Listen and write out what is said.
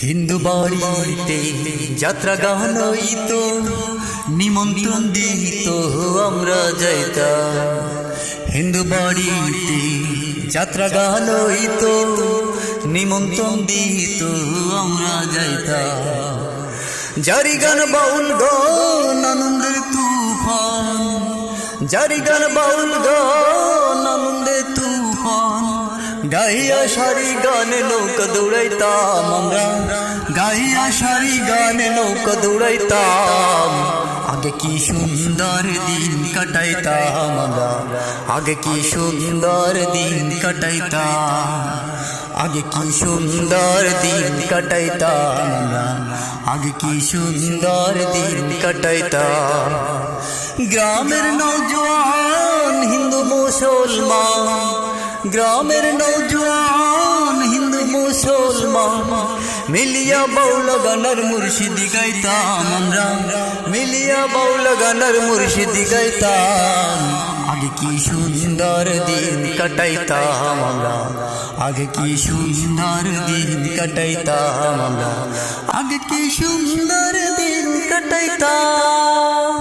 হিন্দু বাড়িতে যাত্রা গান হইতো, নিমন্ত্রণ দিত আমরা যাইতাম। হিন্দু বাড়িতে যাত্রা গান হইতো, নিমন্ত্রণ দিত আমরা যাইতাম। জারি গান বাউল গান আনন্দের তুফান, জারি গান বাউল গান আনন্দের তুফান। গাইয়া সারি গানে নৌকা দৌড়াইতাম আমরা, গাইয়া সারি গানে নৌকা দৌড়াইতাম। আগে কি সুন্দর দিন কাটাইতাম আমরা, আগে কি সুন্দর দিন কাটাইতাম। আগে কি সুন্দর দিন কাটাইতাম আমরা, আগে কি সুন্দর দিন কাটাইতাম। গ্রামের নওজোয়ান হিন্দু মুসলমান, গ্রামের নওজোয়ান হিন্দু মুসলমান মিলিয়া বাউল গানের মুর্শিদি গাইতাম আমরা, মিলিয়া বাউল গানের মুর্শিদি গাইতাম। আগে কি সুন্দর দিন কাটাইতাম আমরা, আগে কি সুন্দর দিন কাটাইতাম আমরা, আগে কি সুন্দর দিন কাটাইতাম।